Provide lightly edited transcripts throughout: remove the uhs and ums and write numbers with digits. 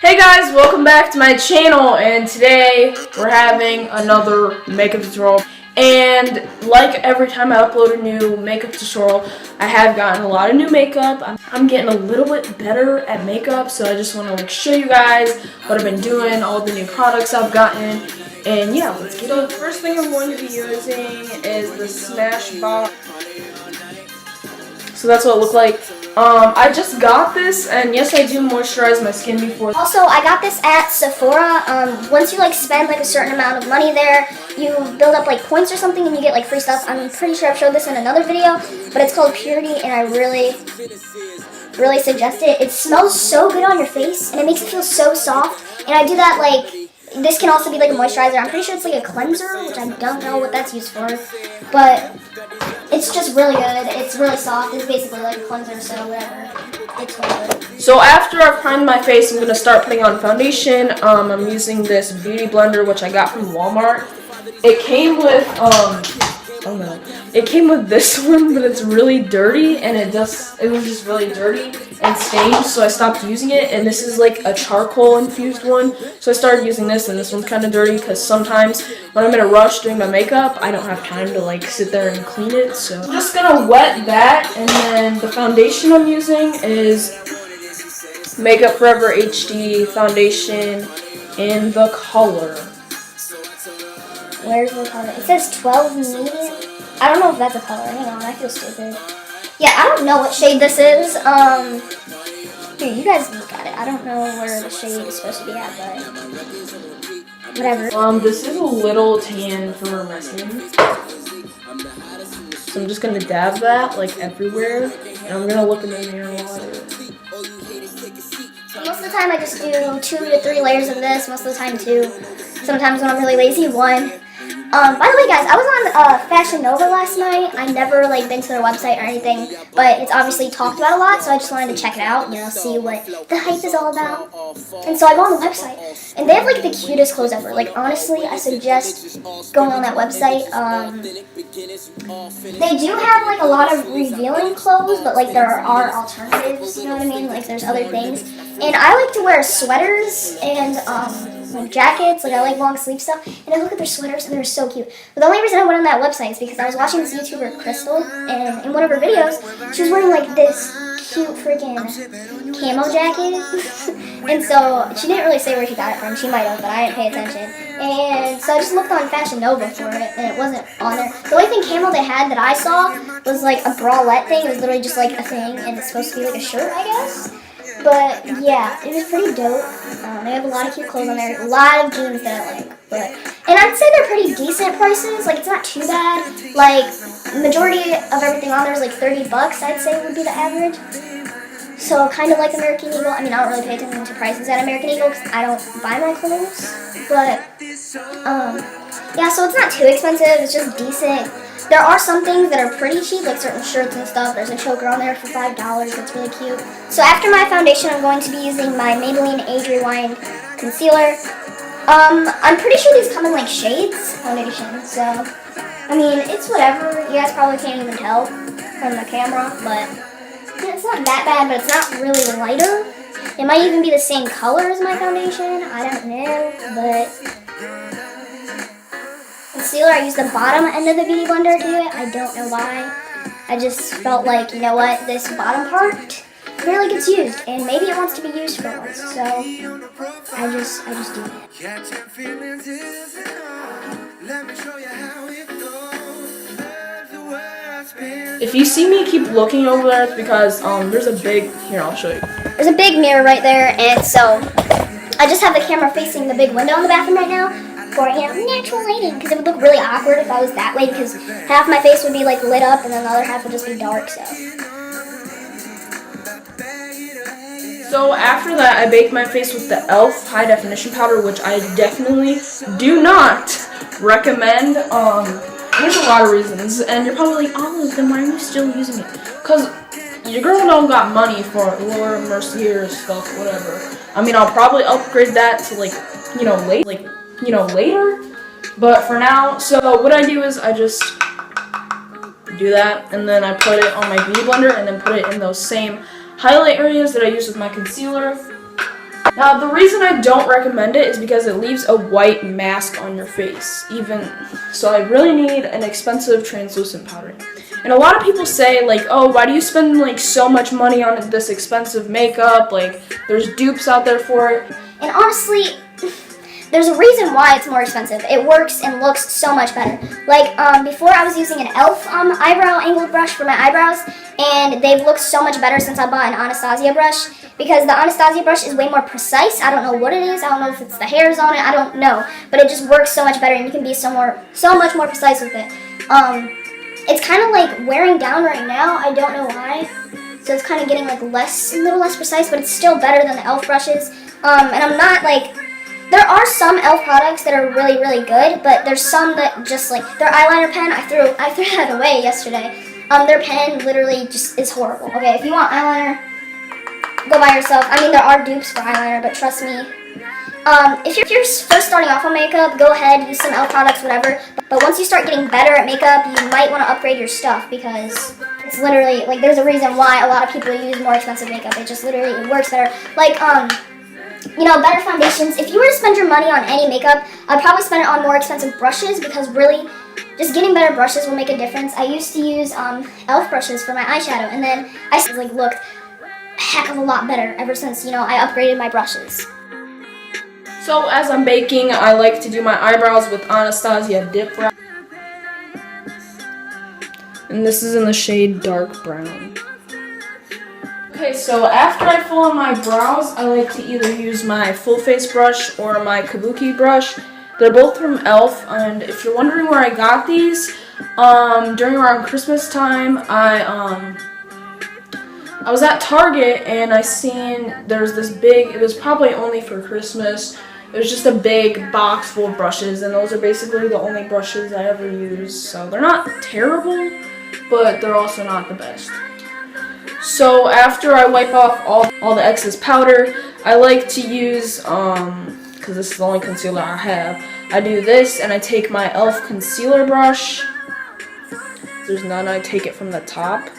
Hey guys, welcome back to my channel, and today we're having another makeup tutorial. And like every time I upload a new makeup tutorial, I have gotten a lot of new makeup. I'm getting a little bit better at makeup, so I just want to show you guys what I've been doing, all the new products I've gotten. And yeah, let's get it. The first thing I'm going to be using is the Smashbox. So that's what it looked like. I just got this, and yes, I do moisturize my skin before. Also, I got this at Sephora. Once you spend a certain amount of money there, you build up points or something, and you get free stuff. I'm pretty sure I've showed this in another video, but it's called Purity, and I really suggest it. It smells so good on your face, and it makes it feel so soft. And I do that this can also be a moisturizer. I'm pretty sure it's a cleanser, which I don't know what that's used for, but it's just really good. It's really soft. It's basically a cleanser, so whatever. It's really good. So after I've primed my face, I'm going to start putting on foundation. I'm using this beauty blender, which I got from Walmart. It came with, it came with this one, but it's really dirty, and it was just really dirty and stained, so I stopped using it. And this is a charcoal infused one, so I started using this, and this one's kind of dirty because sometimes when I'm in a rush doing my makeup, I don't have time to sit there and clean it. So I'm just gonna wet that, and then the foundation I'm using is Makeup Forever HD foundation in the color. Where's the color? It says 12 medium. I don't know if that's a color. Hang on, I feel stupid. Yeah, I don't know what shade this is. Here, you guys look at it. I don't know where the shade is supposed to be at, but whatever. This is a little tan for my skin. So I'm just gonna dab that everywhere, and I'm gonna look in the mirror while I do it. Most of the time I just do 2 to 3 layers of this. Most of the time 2. Sometimes when I'm really lazy, 1. By the way, guys, I was on Fashion Nova last night. I never been to their website or anything, but it's obviously talked about a lot, so I just wanted to check it out, see what the hype is all about. And so I go on the website, and they have the cutest clothes ever. Honestly, I suggest going on that website. They do have a lot of revealing clothes, but there are alternatives. You know what I mean? There's other things. And I like to wear sweaters and jackets. I like long sleeve stuff, and I look at their sweaters, and they're so cute. But the only reason I went on that website is because I was watching this YouTuber, Crystal, and in one of her videos, she was wearing this cute freaking camo jacket. And so she didn't really say where she got it from. She might have, but I didn't pay attention. And so I just looked on Fashion Nova for it, and it wasn't on there. The only thing camo they had that I saw was a bralette thing. It was literally just a thing, and it's supposed to be a shirt, I guess. But yeah, it was pretty dope. They have a lot of cute clothes on there, a lot of jeans that I like. And I'd say they're pretty decent prices. It's not too bad. Majority of everything on there is $30. I'd say would be the average. So kind of like American Eagle. I mean, I don't really pay attention to prices at American Eagle because I don't buy my clothes. But yeah, so it's not too expensive. It's just decent. There are some things that are pretty cheap, certain shirts and stuff. There's a choker on there for $5. That's really cute. So after my foundation, I'm going to be using my Maybelline Age Rewind concealer. I'm pretty sure these come in shades foundation. So, I mean, it's whatever. You guys probably can't even tell from the camera, but yeah, it's not that bad, but it's not really lighter. It might even be the same color as my foundation. I don't know, but concealer, I used the bottom end of the Beauty Blender to do it. I don't know why. I just felt you know what, this bottom part barely gets used, and maybe it wants to be used for once. So I just do it. If you see me keep looking over there, it's because there's a big, here, I'll show you. There's a big mirror right there, and so I just have the camera facing the big window in the bathroom right now for natural lighting, because it would look really awkward if I was that way, because half my face would be lit up and then the other half would just be dark. So after that, I baked my face with the e.l.f. high definition powder, which I definitely do not recommend. There's a lot of reasons, and you're probably like, oh, then why are you still using it? Because your girl don't got money for Laura Mercier stuff, whatever. I mean, I'll probably upgrade that to later. But for now, so what I do is I just do that, and then I put it on my Beauty Blender, and then put it in those same highlight areas that I use with my concealer. Now, the reason I don't recommend it is because it leaves a white mask on your face. So I really need an expensive translucent powder. And a lot of people say, like, oh, why do you spend, like, so much money on this expensive makeup? Like, there's dupes out there for it. And honestly, there's a reason why it's more expensive. It works and looks so much better. Like, before I was using an e.l.f. Eyebrow angled brush for my eyebrows, and they've looked so much better since I bought an Anastasia brush, because the Anastasia brush is way more precise. I don't know what it is. I don't know if it's the hairs on it. I don't know. But it just works so much better, and you can be so much more precise with it. It's kind of like wearing down right now. I don't know why. So it's kind of getting like a little less precise, but it's still better than the e.l.f. brushes. And I'm not like... There are some e.l.f. products that are really, really good, but there's some that just like their eyeliner pen. I threw that away yesterday. Their pen literally just is horrible. Okay, if you want eyeliner, go buy yourself. I mean, there are dupes for eyeliner, but trust me. If you're first starting off on makeup, go ahead, use some e.l.f. products, whatever. But once you start getting better at makeup, you might want to upgrade your stuff because it's literally like there's a reason why a lot of people use more expensive makeup. It just literally works better. Like you know, better foundations. If you were to spend your money on any makeup, I'd probably spend it on more expensive brushes because really, just getting better brushes will make a difference. I used to use e.l.f. brushes for my eyeshadow, and then I like looked a heck of a lot better ever since, you know, I upgraded my brushes. So as I'm baking, I like to do my eyebrows with Anastasia Dip Brow. And this is in the shade Dark Brown. Okay, so after I fill in my brows, I like to either use my full face brush or my Kabuki brush. They're both from e.l.f. and if you're wondering where I got these, during around Christmas time, I was at Target and I seen there's this big, it was probably only for Christmas, it was just a big box full of brushes, and those are basically the only brushes I ever use. So they're not terrible, but they're also not the best. So after I wipe off all the excess powder, I like to use, because this is the only concealer I have, I do this and I take my e.l.f. concealer brush. If there's none, I take it from the top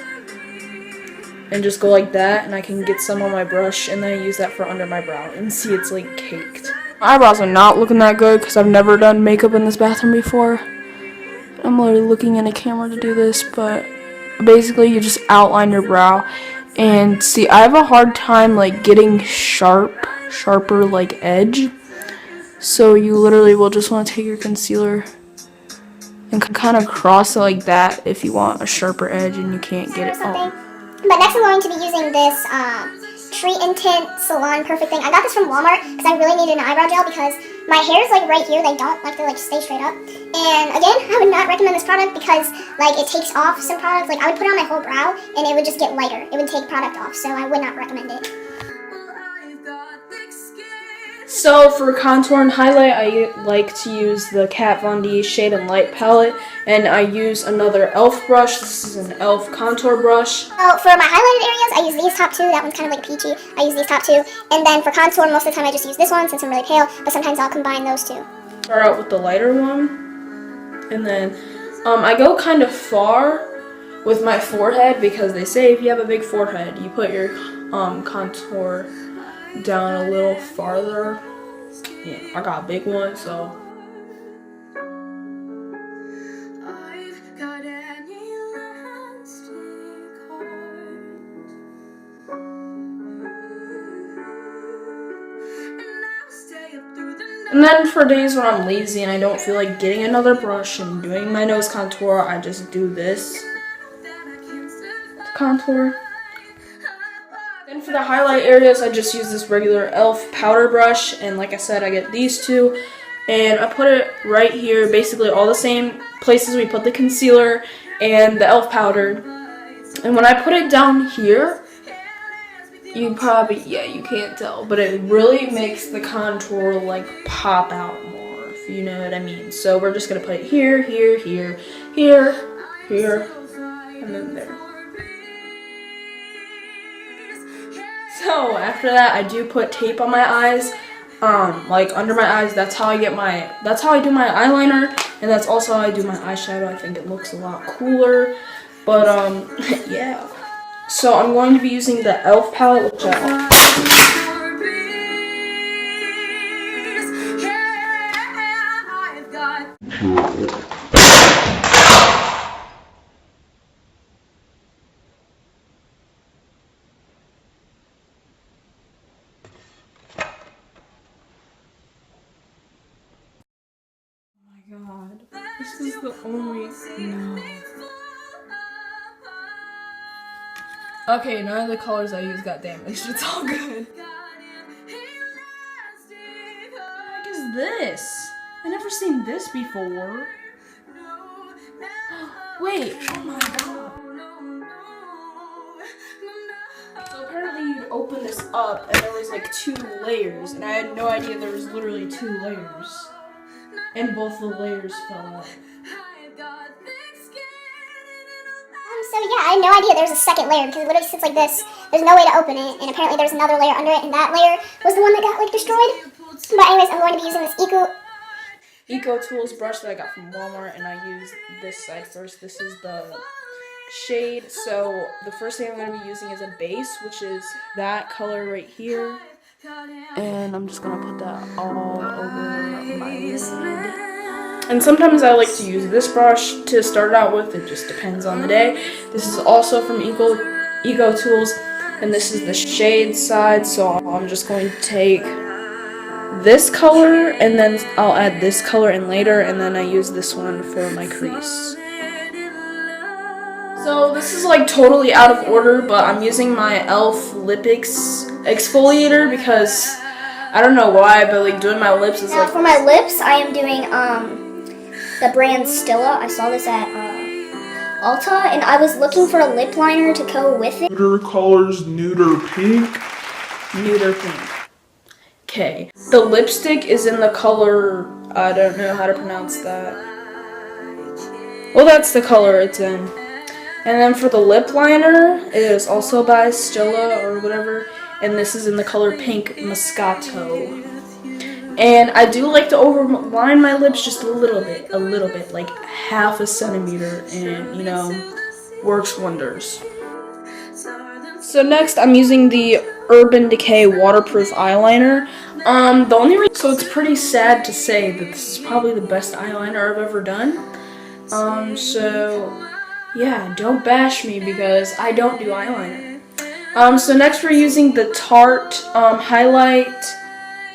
and just go like that, and I can get some on my brush, and then I use that for under my brow, and see it's like caked. My eyebrows are not looking that good because I've never done makeup in this bathroom before. I'm literally looking in a camera to do this, but basically you just outline your brow. And see, I have a hard time like getting sharper like edge. So you literally will just want to take your concealer and kind of cross it like that if you want a sharper edge and you can't get it all. But next I'm going to be using this Treat and Tint Salon Perfect thing. I got this from Walmart because I really needed an eyebrow gel because my hair's like right here. They don't like to like stay straight up. And again, I would not recommend this product because like it takes off some products. Like I would put it on my whole brow and it would just get lighter. It would take product off, so I would not recommend it. So for contour and highlight, I like to use the Kat Von D Shade and Light palette, and I use another e.l.f. brush. This is an e.l.f. contour brush. So for my highlighted areas, I use these top two. That one's kind of like peachy. I use these top two. And then for contour, most of the time I just use this one since I'm really pale, but sometimes I'll combine those two. Start out with the lighter one, and then I go kind of far with my forehead because they say if you have a big forehead, you put your contour down a little farther. Yeah, I got a big one, so. And then for days when I'm lazy and I don't feel like getting another brush and doing my nose contour, I just do this contour. Then for the highlight areas, I just use this regular e.l.f. powder brush, and like I said, I get these two, and I put it right here, basically all the same places we put the concealer and the e.l.f. powder. And when I put it down here, you probably, yeah, you can't tell, but it really makes the contour like pop out more, if you know what I mean. So we're just gonna put it here, here, here, here, here, and then there. So after that, I do put tape on my eyes, like under my eyes. That's how I do my eyeliner, and that's also how I do my eyeshadow. I think it looks a lot cooler, but yeah. So I'm going to be using the e.l.f. palette, which This is the only. No. Okay, none of the colors I used got damaged. It's all good. What the heck is this? I've never seen this before. Wait, oh my god. So apparently you'd open this up and there was like 2 layers, and I had no idea there was literally 2 layers. And both the layers fell out. So yeah, I had no idea there was a second layer because it literally sits like this. There's no way to open it, and apparently there's another layer under it, and that layer was the one that got like destroyed. But anyways, I'm going to be using this Eco Tools brush that I got from Walmart, and I use this side first. This is the shade. So the first thing I'm going to be using is a base, which is that color right here. And I'm just going to put that all over my lid. And sometimes I like to use this brush to start out with. It just depends on the day. This is also from Eco Tools, and this is the shade side. So I'm just going to take this color, and then I'll add this color in later, and then I use this one for my crease. So this is like totally out of order, but I'm using my e.l.f. lip exfoliator because I don't know why, but like doing my lips is Now like. for my lips, I am doing the brand Stila. I saw this at Ulta, and I was looking for a lip liner to go with it. Neuter colors, neuter pink. Neuter pink. Okay. The lipstick is in the color, I don't know how to pronounce that. Well, that's the color it's in. And then for the lip liner, it is also by Stila or whatever, and this is in the color Pink Moscato. And I do like to overline my lips just a little bit, like half a centimeter, and you know, works wonders. So next I'm using the Urban Decay waterproof eyeliner. The only reason, so it's pretty sad to say that this is probably the best eyeliner I've ever done. So yeah, don't bash me because I don't do eyeliner. So next we're using the Tarte highlight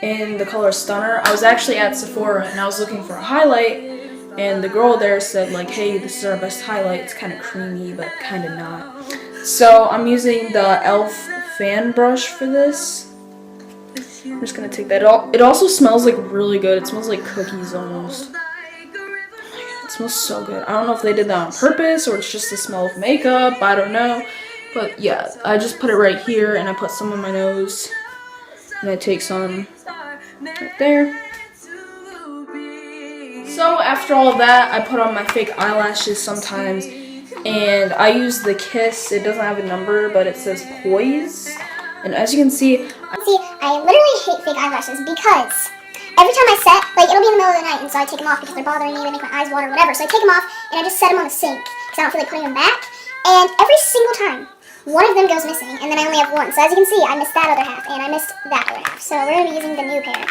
in the color Stunner. I was actually at Sephora and I was looking for a highlight, and the girl there said like, hey, this is our best highlight. It's kind of creamy but kind of not. So I'm using the e.l.f. fan brush for this. I'm just gonna take that. It also smells like really good. It smells like cookies almost. Oh my god, it smells so good. I don't know if they did that on purpose or it's just the smell of makeup. I don't know. But yeah, I just put it right here and I put some on my nose. And I take some right there. So after all of that, I put on my fake eyelashes sometimes. And I use the Kiss. It doesn't have a number, but it says Poise. And as you can see, I literally hate fake eyelashes because every time I set, like it'll be in the middle of the night, and so I take them off because they're bothering me, they make my eyes water, whatever. So I take them off and I just set them on the sink because I don't feel like putting them back. And every single time, one of them goes missing, and then I only have one. So as you can see, I missed that other half, and I missed that other half. So we're going to be using the new pair.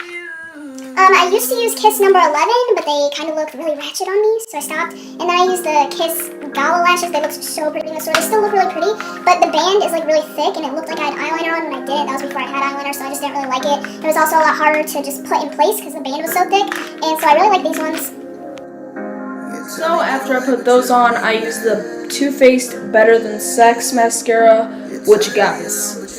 I used to use Kiss number 11, but they kind of looked really ratchet on me, so I stopped. And then I used the Kiss Gala lashes. They looked so pretty in the store. They still look really pretty, but the band is like really thick, and it looked like I had eyeliner on when I did it. That was before I had eyeliner, so I just didn't really like it. It was also a lot harder to just put in place because the band was so thick, and so I really like these ones. so after I put those on, I use the Too Faced Better Than Sex mascara, which guys,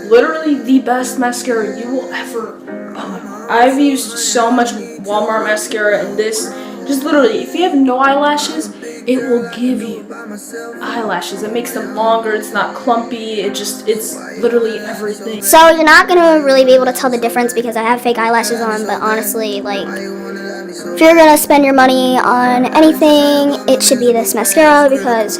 literally the best mascara you will ever own. I've used so much Walmart mascara, and this, just literally, if you have no eyelashes, it will give you eyelashes. It makes them longer, it's not clumpy, it's literally everything. So you're not going to really be able to tell the difference because I have fake eyelashes on, but honestly, like, if you're going to spend your money on anything, it should be this mascara because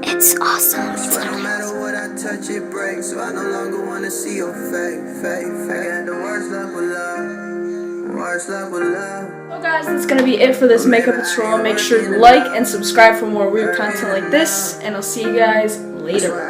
it's awesome. It's literally awesome. Touch it breaks, so I no longer wanna see your face. I got the worst luck with love. Worst luck with love. So guys, that's gonna be it for this makeup tutorial. Make sure to like and subscribe for more weird content like this, and I'll see you guys later.